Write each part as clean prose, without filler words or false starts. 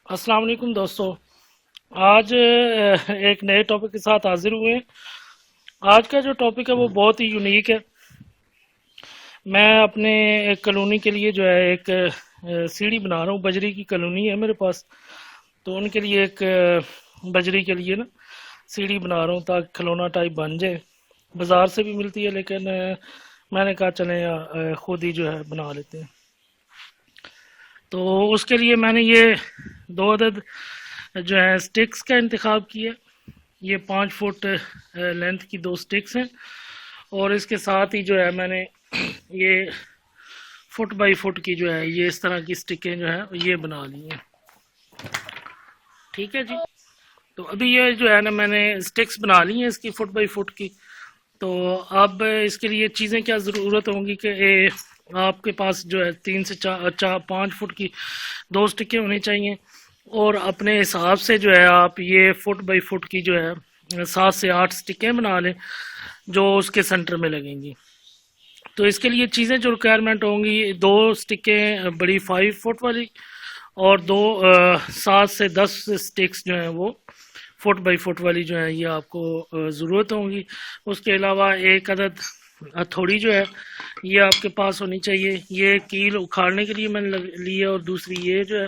السلام علیکم دوستو، آج ایک نئے ٹاپک کے ساتھ حاضر ہوئے ہیں۔ آج کا جو ٹاپک ہے وہ بہت ہی یونیک ہے۔ میں اپنے ایک کالونی کے لیے جو ہے ایک سیڑھی بنا رہا ہوں۔ بجری کی کالونی ہے میرے پاس، تو ان کے لیے ایک بجری کے لیے نا سیڑھی بنا رہا ہوں تاکہ کھلونا ٹائپ بن جائے۔ بازار سے بھی ملتی ہے لیکن میں نے کہا چلیں خود ہی جو ہے بنا لیتے ہیں۔ تو اس کے لیے میں نے یہ 2 عدد جو ہے سٹکس کا انتخاب کیا۔ یہ 5 فٹ لینتھ کی 2 سٹکس ہیں، اور اس کے ساتھ ہی جو ہے میں نے یہ فٹ بائی فٹ کی جو ہے یہ اس طرح کی سٹکیں جو ہے یہ بنا لی ہیں۔ ٹھیک ہے جی، تو ابھی یہ جو ہے نا میں نے سٹکس بنا لی ہیں اس کی فٹ بائی فٹ کی۔ تو اب اس کے لیے چیزیں کیا ضرورت ہوں گی کہ آپ کے پاس جو ہے 3 سے 5 فٹ کی 2 سٹکیں ہونی چاہیے، اور اپنے حساب سے جو ہے آپ یہ فٹ بائی فٹ کی جو ہے 7 سے 8 سٹکیں بنا لیں جو اس کے سینٹر میں لگیں گی۔ تو اس کے لیے چیزیں جو ریکوائرمنٹ ہوں گی، 2 سٹکیں بڑی 5 فٹ والی، اور 7 سے 10 سٹکس جو ہیں وہ فٹ بائی فٹ والی جو ہے یہ آپ کو ضرورت ہوں گی۔ اس کے علاوہ 1 عدد ہتھوڑی جو ہے یہ آپ کے پاس ہونی چاہیے۔ یہ کیل اکھاڑنے کے لیے میں نے لی ہے، اور دوسری یہ جو ہے،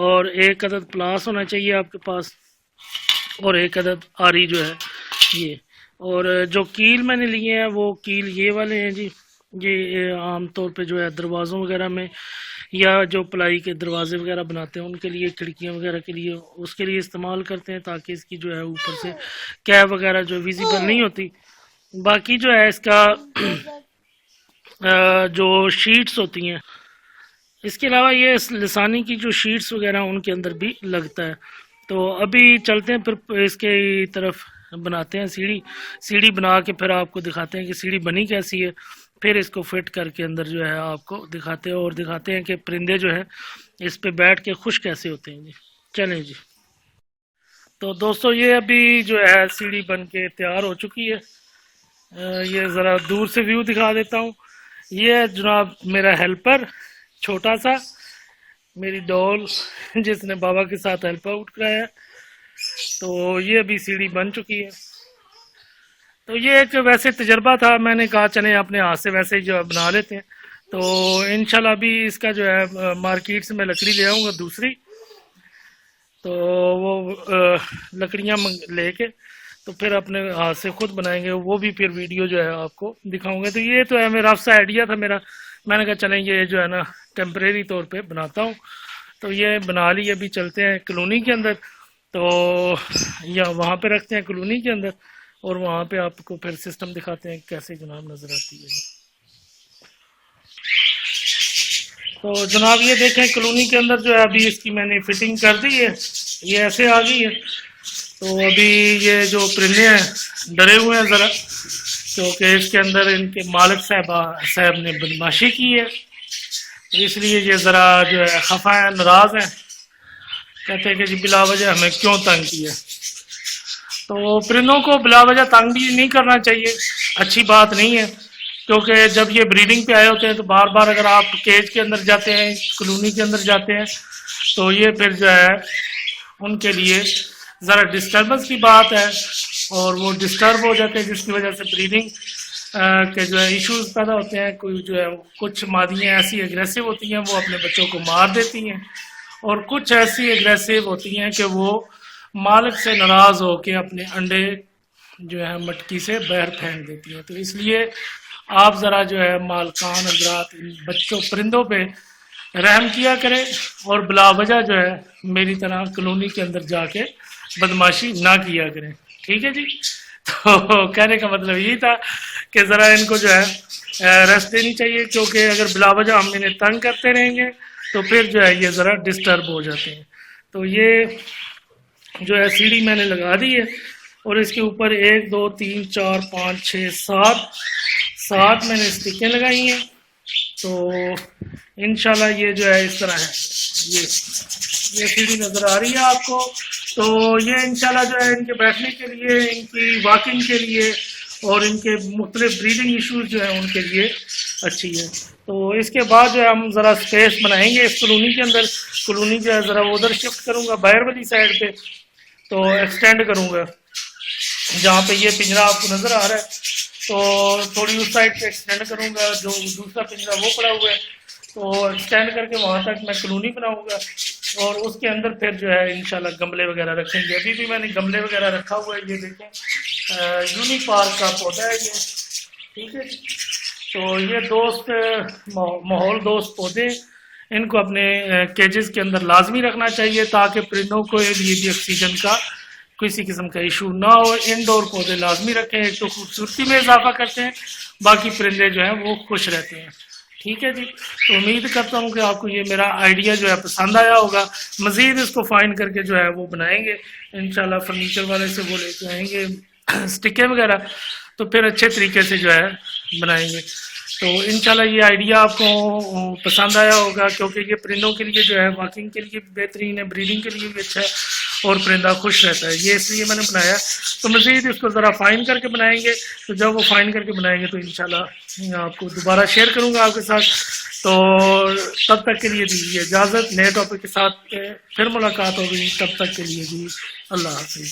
اور 1 عدد پلاس ہونا چاہیے آپ کے پاس، اور 1 عدد آری جو ہے یہ۔ اور جو کیل میں نے لیے ہیں وہ کیل یہ والے ہیں جی، یہ عام طور پہ جو ہے دروازوں وغیرہ میں یا جو پلائی کے دروازے وغیرہ بناتے ہیں ان کے لیے، کھڑکیاں وغیرہ کے لیے اس کے لیے استعمال کرتے ہیں، تاکہ اس کی جو ہے اوپر سے کیب وغیرہ جو ویزیبل نہیں ہوتی۔ باقی جو ہے اس کا جو شیٹس ہوتی ہیں، اس کے علاوہ یہ لسانی کی جو شیٹس وغیرہ ان کے اندر بھی لگتا ہے۔ تو ابھی چلتے ہیں پھر اس کے طرف، بناتے ہیں سیڑھی بنا کے پھر آپ کو دکھاتے ہیں کہ سیڑھی بنی کیسی ہے، پھر اس کو فٹ کر کے اندر جو ہے آپ کو دکھاتے ہیں، اور دکھاتے ہیں کہ پرندے جو ہے اس پہ بیٹھ کے خوش کیسے ہوتے ہیں جی۔ چلیں جی، تو دوستو یہ ابھی جو ہے سیڑھی بن کے تیار ہو چکی ہے۔ یہ ذرا دور سے ویو دکھا دیتا ہوں۔ یہ ہے جناب میرا ہیلپر، چھوٹا سا، میری ڈول جس نے بابا کے ساتھ ہیلپ آؤٹ کرایا۔ تو یہ ابھی سیڑھی بن چکی ہے۔ تو یہ ایک ویسے تجربہ تھا، میں نے کہا چلیں اپنے ہاتھ سے ویسے جو بنا لیتے ہیں۔ تو انشاءاللہ ابھی اس کا جو ہے مارکیٹ سے میں لکڑی لے آؤں گا دوسری، تو وہ لکڑیاں لے کے تو پھر اپنے ہاتھ سے خود بنائیں گے، وہ بھی پھر ویڈیو جو ہے آپ کو دکھاؤں گے۔ تو یہ تو ہے میرا رف سا آئیڈیا تھا میرا، میں نے کہا چلیں یہ جو ہے نا ٹیمپریری طور پہ بناتا ہوں۔ تو یہ بنا لی، ابھی چلتے ہیں کالونی کے اندر، تو یا وہاں پہ رکھتے ہیں کالونی کے اندر، اور وہاں پہ آپ کو پھر سسٹم دکھاتے ہیں کیسے جناب نظر آتی ہے۔ تو جناب یہ دیکھیں کالونی کے اندر جو ہے ابھی اس کی میں نے فٹنگ کر دی ہے، یہ ایسے آ گئی ہے۔ تو ابھی یہ جو پرندے ہیں ڈرے ہوئے ہیں ذرا، کیونکہ اس کے اندر ان کے مالک صاحب نے بدماشی کی ہے، اس لیے یہ ذرا جو ہے خفا ہیں، ناراض ہیں، کہتے ہیں کہ جی بلا وجہ ہمیں کیوں تنگ کیا۔ تو پرندوں کو بلا وجہ تنگ بھی نہیں کرنا چاہیے، اچھی بات نہیں ہے، کیونکہ جب یہ بریڈنگ پہ آئے ہوتے ہیں تو بار بار اگر آپ کیج کے اندر جاتے ہیں، کالونی کے اندر جاتے ہیں، تو یہ پھر جو ہے ان کے لیے ذرا ڈسٹربنس کی بات ہے، اور وہ ڈسٹرب ہو جاتے ہیں، جس کی وجہ سے بریڈنگ کے جو ہے ایشوز پیدا ہوتے ہیں۔ کوئی جو ہے کچھ مادیاں ایسی اگریسو ہوتی ہیں وہ اپنے بچوں کو مار دیتی ہیں، اور کچھ ایسی اگریسو ہوتی ہیں کہ وہ مالک سے ناراض ہو کے اپنے انڈے جو ہے مٹکی سے باہر پھینک دیتی ہیں۔ تو اس لیے آپ ذرا جو ہے مالکان حضرات ان بچوں پرندوں پہ رحم کیا کریں، اور بلا وجہ جو ہے میری طرح کالونی کے اندر جا کے بدماشی نہ کیا کریں، ٹھیک ہے جی۔ تو کہنے کا مطلب یہی تھا کہ ذرا ان کو جو ہے ریسٹ دینی چاہیے، کیونکہ اگر بلا وجہ ہم انہیں تنگ کرتے رہیں گے تو پھر جو ہے یہ ذرا ڈسٹرب ہو جاتے ہیں۔ تو یہ جو ہے سیڑھی میں نے لگا دی ہے، اور اس کے اوپر 1 2 3 4 5 6 7 میں نے سٹکیں لگائی ہیں۔ تو انشاءاللہ یہ جو ہے اس طرح ہے، یہ سیڑھی نظر آ رہی ہے آپ کو۔ تو یہ انشاءاللہ جو ہے ان کے بیٹھنے کے لیے، ان کی واکنگ کے لیے، اور ان کے مختلف بریدنگ ایشوز جو ہیں ان کے لیے اچھی ہے۔ تو اس کے بعد جو ہے ہم ذرا سپیس بنائیں گے اس کالونی کے اندر، کالونی جو ہے ذرا ادھر شفٹ کروں گا باہر والی سائڈ پہ، تو ایکسٹینڈ کروں گا جہاں پہ یہ پنجرا آپ کو نظر آ رہا ہے، تو تھوڑی اس سائڈ پہ ایکسٹینڈ کروں گا، جو دوسرا پنجرا وہ پڑا ہوا ہے تو ایکسٹینڈ کر کے وہاں تک میں کالونی بناؤں گا، اور اس کے اندر پھر جو ہے انشاءاللہ گملے وغیرہ رکھیں گے۔ ابھی بھی میں نے گملے وغیرہ رکھا ہوا ہے، یہ دیکھیں یونی پارک کا پودا ہے یہ، ٹھیک ہے جی۔ تو یہ دوست ماحول دوست پودے، ان کو اپنے کیجز کے اندر لازمی رکھنا چاہیے تاکہ پرندوں کو لیے بھی آکسیجن کا کسی قسم کا ایشو نہ ہو۔ انڈور پودے لازمی رکھیں، ایک تو خوبصورتی میں اضافہ کرتے ہیں، باقی پرندے جو ہیں وہ خوش رہتے ہیں، ٹھیک ہے جی۔ تو امید کرتا ہوں کہ آپ کو یہ میرا آئیڈیا جو ہے پسند آیا ہوگا۔ مزید اس کو فائن کر کے جو ہے وہ بنائیں گے انشاءاللہ، فرنیچر والے سے وہ لے کے آئیں گے سٹکیں وغیرہ، تو پھر اچھے طریقے سے جو ہے بنائیں گے۔ تو انشاءاللہ یہ آئیڈیا آپ کو پسند آیا ہوگا، کیونکہ یہ پرندوں کے لیے جو ہے واکنگ کے لیے بہترین ہے، بریڈنگ کے لیے بھی اچھا ہے، اور پرندہ خوش رہتا ہے، یہ اس لیے میں نے بنایا۔ تو مزید اس کو ذرا فائن کر کے بنائیں گے، تو جب وہ فائن کر کے بنائیں گے تو انشاءاللہ آپ کو دوبارہ شیئر کروں گا آپ کے ساتھ۔ تو تب تک کے لیے دیجیے اجازت، نئے ٹاپک کے ساتھ پھر ملاقات ہوگی، تب تک کے لیے جی اللہ حافظ۔